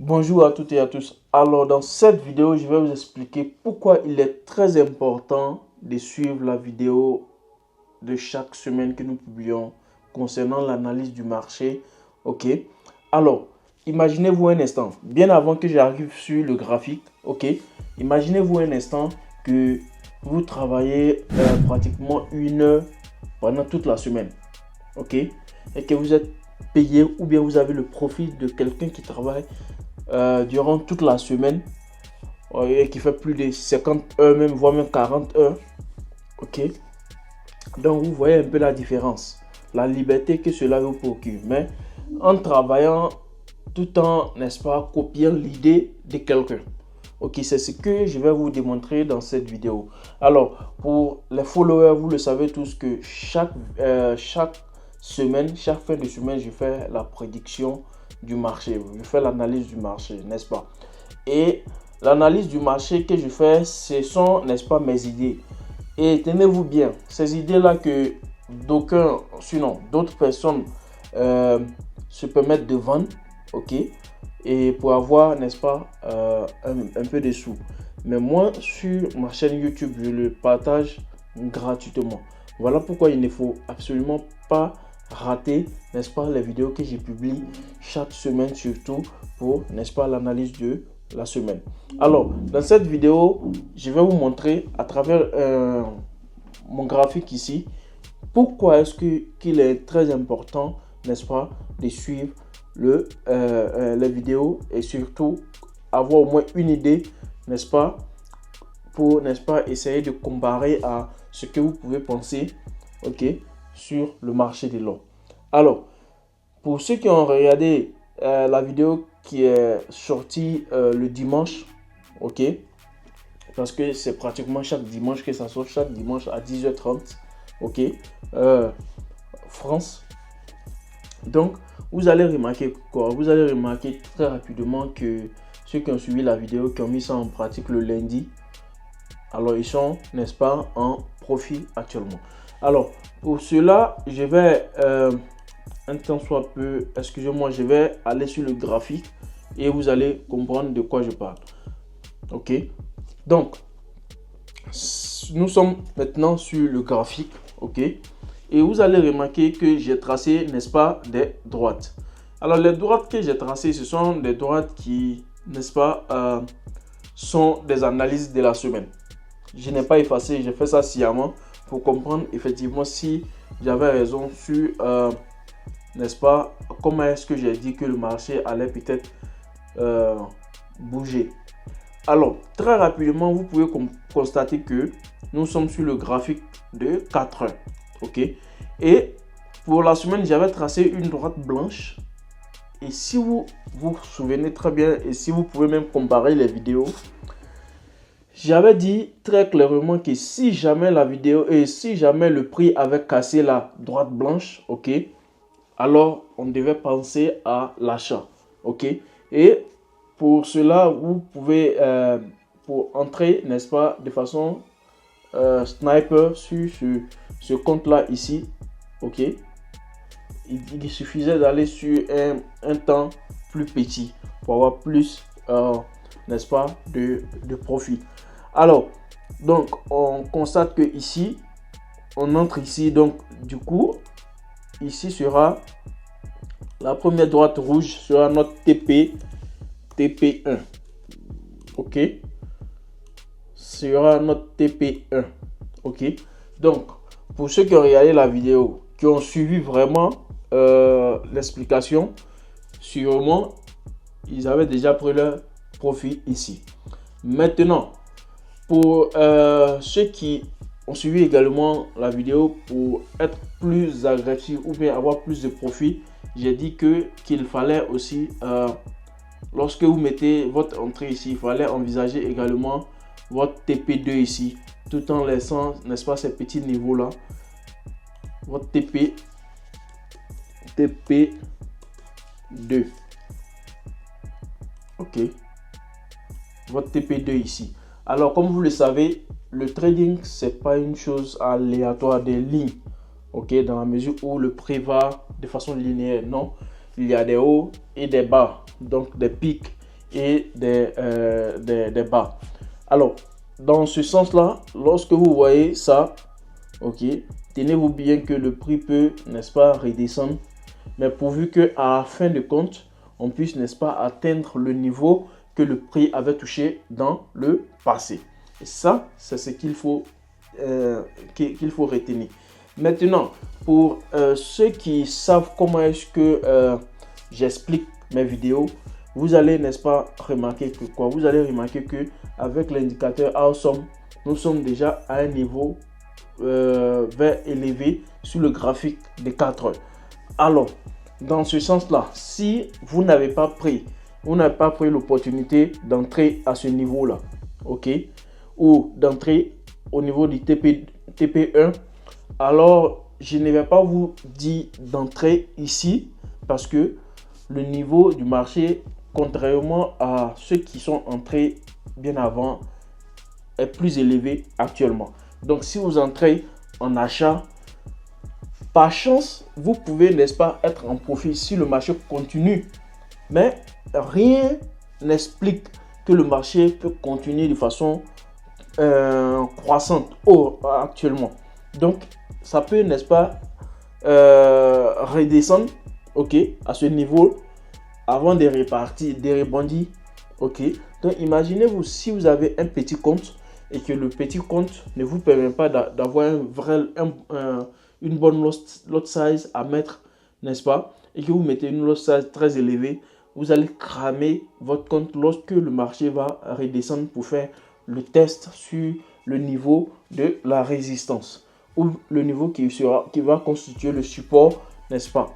Bonjour à toutes et à tous. Alors, dans cette vidéo, je vais vous expliquer pourquoi il est très important de suivre la vidéo de chaque semaine que nous publions concernant l'analyse du marché. Ok. Alors, imaginez-vous un instant, bien avant que j'arrive sur le graphique. Ok. Imaginez-vous un instant que vous travaillez pratiquement 1 heure pendant toute la semaine. Ok. Et que vous êtes payé ou bien vous avez le profit de quelqu'un qui travaille durant toute la semaine et qui fait plus de 50 heures, même voire même 40 heures. Ok. Donc vous voyez un peu la différence, la liberté que cela vous procure. Mais en travaillant tout en, n'est-ce pas, copiant l'idée de quelqu'un. Ok, c'est ce que je vais vous démontrer dans cette vidéo. Alors, pour les followers, vous le savez tous que chaque semaine, chaque fin de semaine, je fais la prédiction du marché. Je fais l'analyse du marché, n'est-ce pas? Et l'analyse du marché que je fais, ce sont, n'est-ce pas, mes idées. Et tenez-vous bien, ces idées-là que d'aucuns, sinon d'autres personnes se permettent de vendre, ok, et pour avoir, n'est-ce pas, un peu de sous. Mais moi, sur ma chaîne YouTube, je le partage gratuitement. Voilà pourquoi il ne faut absolument pas rater, n'est-ce pas, les vidéos que je publie chaque semaine, surtout pour, n'est-ce pas, l'analyse de la semaine. Alors, dans cette vidéo, je vais vous montrer à travers mon graphique ici, pourquoi est-ce qu'il est très important, n'est-ce pas, de suivre les vidéos et surtout avoir au moins une idée, n'est-ce pas, pour, n'est-ce pas, essayer de comparer à ce que vous pouvez penser, ok, sur le marché de l'or. Alors, pour ceux qui ont regardé la vidéo qui est sortie le dimanche, ok, parce que c'est pratiquement chaque dimanche que ça sort, chaque dimanche à 10h30, ok, France. Donc, vous allez remarquer quoi? Vous allez remarquer très rapidement que ceux qui ont suivi la vidéo, qui ont mis ça en pratique le lundi, alors ils sont, n'est-ce pas, en profit actuellement. Alors, pour cela, je vais, un temps soit peu, excusez-moi, je vais aller sur le graphique et vous allez comprendre de quoi je parle. Ok. Donc, nous sommes maintenant sur le graphique, ok. Et vous allez remarquer que j'ai tracé, n'est-ce pas, des droites. Alors, les droites que j'ai tracées, ce sont des droites qui, n'est-ce pas, sont des analyses de la semaine. Je n'ai pas effacé, j'ai fait ça sciemment pour comprendre effectivement si j'avais raison sur, n'est-ce pas, comment est-ce que j'ai dit que le marché allait peut-être bouger. Alors, très rapidement, vous pouvez constater que nous sommes sur le graphique de 4 heures. Ok. Et pour la semaine, j'avais tracé une droite blanche. Et si vous vous souvenez très bien, et si vous pouvez même comparer les vidéos, j'avais dit très clairement que si jamais la vidéo et si jamais le prix avait cassé la droite blanche, ok, alors on devait penser à l'achat, ok. Et pour cela, vous pouvez, pour entrer, n'est-ce pas, de façon sniper sur ce compte-là ici, ok. Il suffisait d'aller sur un temps plus petit pour avoir plus, n'est-ce pas, de profit. Alors, donc, on constate que ici, on entre ici, donc, du coup, ici sera la première droite rouge sera notre TP1. Ok, sera notre TP1. Ok, donc, pour ceux qui ont regardé la vidéo, qui ont suivi vraiment l'explication, sûrement, ils avaient déjà pris leur profit ici. Maintenant, pour ceux qui ont suivi également la vidéo, pour être plus agressif ou bien avoir plus de profit, j'ai dit qu'il fallait aussi, lorsque vous mettez votre entrée ici, il fallait envisager également votre TP2 ici, tout en laissant, n'est-ce pas, ces petits niveaux là, votre TP2. Ok, votre TP2 ici. Alors, comme vous le savez, le trading, c'est pas une chose aléatoire des lignes, ok, dans la mesure où le prix va de façon linéaire. Non, il y a des hauts et des bas, donc des pics et des bas. Alors, dans ce sens-là, lorsque vous voyez ça, ok, tenez-vous bien que le prix peut, n'est-ce pas, redescendre, mais pourvu que à la fin de compte, on puisse, n'est-ce pas, atteindre le niveau que le prix avait touché dans le passé. Et ça, c'est ce qu'il faut, retenir. Maintenant, pour ceux qui savent comment est-ce que j'explique mes vidéos, vous allez, n'est-ce pas, remarquer que quoi? Vous allez remarquer que avec l'indicateur Awesome, nous sommes déjà à un niveau vers élevé sur le graphique des 4 heures. Alors, dans ce sens-là, si vous n'avez pas pris l'opportunité d'entrer à ce niveau-là, ok, ou d'entrer au niveau du TP1, alors je ne vais pas vous dire d'entrer ici parce que le niveau du marché, contrairement à ceux qui sont entrés bien avant, est plus élevé actuellement. Donc si vous entrez en achat, par chance, vous pouvez, n'est-ce pas, être en profit si le marché continue. Mais rien n'explique que le marché peut continuer de façon croissante actuellement. Donc ça peut, n'est-ce pas, redescendre, ok, à ce niveau avant de repartir, de rebondir, ok. Donc imaginez-vous si vous avez un petit compte et que le petit compte ne vous permet pas d'avoir une bonne lot size à mettre, n'est-ce pas, et que vous mettez une lot size très élevée, vous allez cramer votre compte lorsque le marché va redescendre pour faire le test sur le niveau de la résistance ou le niveau qui va constituer le support, n'est-ce pas.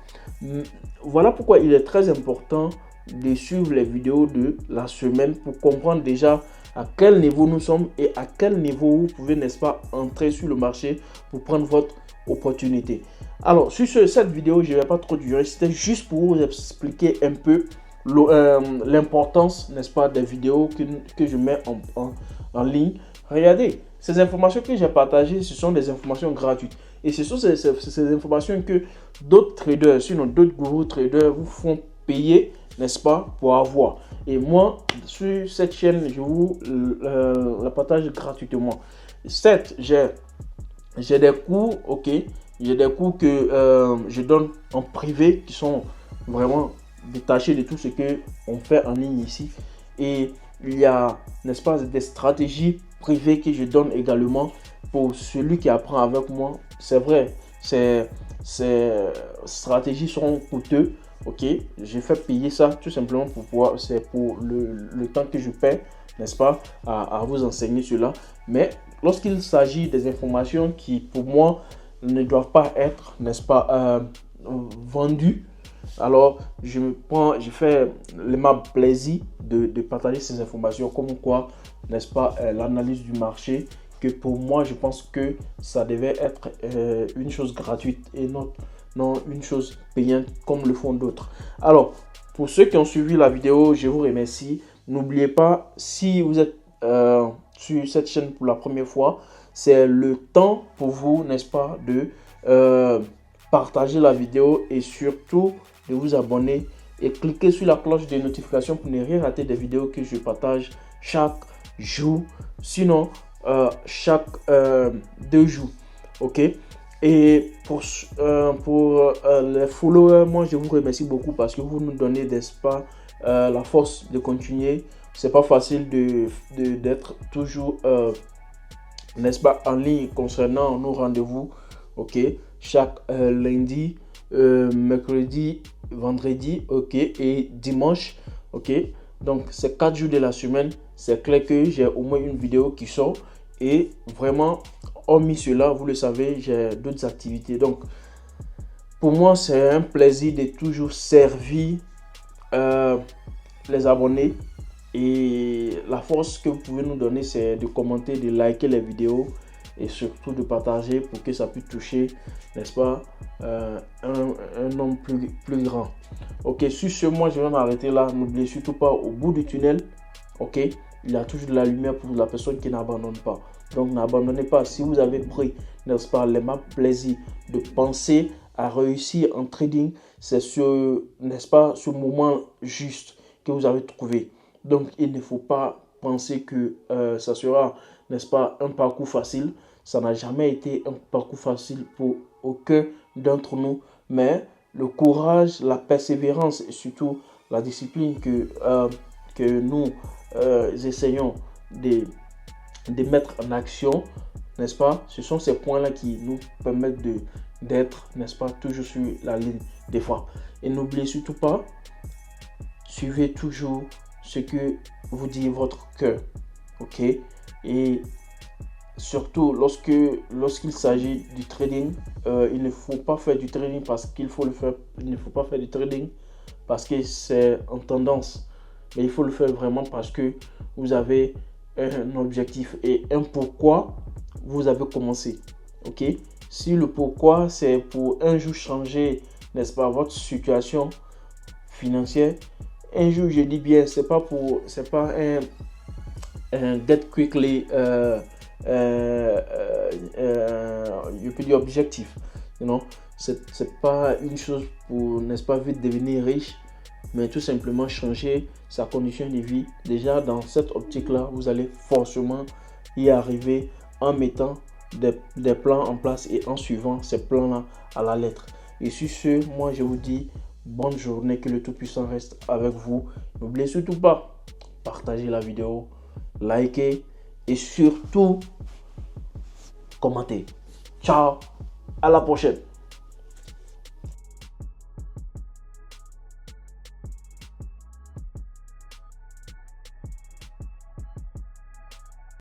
Voilà pourquoi il est très important de suivre les vidéos de la semaine pour comprendre déjà à quel niveau nous sommes et à quel niveau vous pouvez, n'est-ce pas, entrer sur le marché pour prendre votre opportunité. Alors, sur cette vidéo, je ne vais pas trop durer, c'était juste pour vous expliquer un peu l'importance, n'est-ce pas, des vidéos que je mets en ligne. Regardez, ces informations que j'ai partagées, ce sont des informations gratuites. Et ce sont ces informations que d'autres traders, sinon d'autres gourous traders vous font payer, n'est-ce pas, pour avoir. Et moi, sur cette chaîne, je vous la partage gratuitement. Certes, j'ai des cours, ok. J'ai des cours que je donne en privé qui sont vraiment détachés de tout ce qu'on fait en ligne ici. Et il y a, n'est-ce pas, des stratégies privées que je donne également pour celui qui apprend avec moi. C'est vrai, ces stratégies sont coûteuses. Ok, j'ai fait payer ça tout simplement pour pouvoir, c'est pour le temps que je paie, n'est-ce pas, à vous enseigner cela. Mais lorsqu'il s'agit des informations qui, pour moi, ne doivent pas être, n'est-ce pas, vendues, alors je fais ma plaisir de partager ces informations, comme quoi, n'est-ce pas, l'analyse du marché, que pour moi, je pense que ça devait être une chose gratuite et non une chose payante comme le font d'autres. Alors, pour ceux qui ont suivi la vidéo, je vous remercie. N'oubliez pas, si vous êtes sur cette chaîne pour la première fois, c'est le temps pour vous, n'est-ce pas, de partager la vidéo et surtout de vous abonner et cliquer sur la cloche de notification pour ne rien rater des vidéos que je partage chaque jour. Sinon, chaque 2 jours. Ok. Et pour les followers, moi je vous remercie beaucoup parce que vous nous donnez, n'est-ce pas, la force de continuer. C'est pas facile d'être toujours, n'est-ce pas, en ligne concernant nos rendez-vous. Ok, chaque lundi, mercredi, vendredi, ok, et dimanche. Ok, donc c'est 4 jours de la semaine. C'est clair que j'ai au moins une vidéo qui sort et vraiment, hormis cela, vous le savez, j'ai d'autres activités. Donc, pour moi, c'est un plaisir de toujours servir les abonnés. Et la force que vous pouvez nous donner, c'est de commenter, de liker les vidéos et surtout de partager pour que ça puisse toucher, n'est-ce pas, un nombre plus grand. Ok, sur ce, moi, je vais m'arrêter là. N'oubliez surtout pas, au bout du tunnel, ok, il y a toujours de la lumière pour la personne qui n'abandonne pas. Donc n'abandonnez pas. Si vous avez pris, n'est-ce pas, les maps plaisir de penser à réussir en trading, c'est ce, n'est-ce pas, ce moment juste que vous avez trouvé. Donc, il ne faut pas penser que ça sera, n'est-ce pas, un parcours facile. Ça n'a jamais été un parcours facile pour aucun d'entre nous. Mais le courage, la persévérance et surtout la discipline que nous essayons de mettre en action, n'est-ce pas? Ce sont ces points-là qui nous permettent d'être, n'est-ce pas, toujours sur la ligne des fois. Et n'oubliez surtout pas, suivez toujours ce que vous dit votre cœur, ok? Et surtout lorsqu'il s'agit du trading, il ne faut pas faire du trading parce qu'il faut le faire. Il ne faut pas faire du trading parce que c'est en tendance, mais il faut le faire vraiment parce que vous avez un objectif et un pourquoi vous avez commencé, ok? Si le pourquoi c'est pour un jour changer, n'est-ce pas, votre situation financière, un jour, je dis bien, c'est pas un get quickly je peux dire objectif, non, c'est pas une chose pour, n'est-ce pas, vite devenir riche, mais tout simplement changer sa condition de vie. Déjà dans cette optique là, vous allez forcément y arriver en mettant des plans en place et en suivant ces plans là à la lettre. Et sur ce, moi je vous dis bonne journée, que le Tout-Puissant reste avec vous. N'oubliez surtout pas, partagez la vidéo, likez et surtout commentez. Ciao, à la prochaine.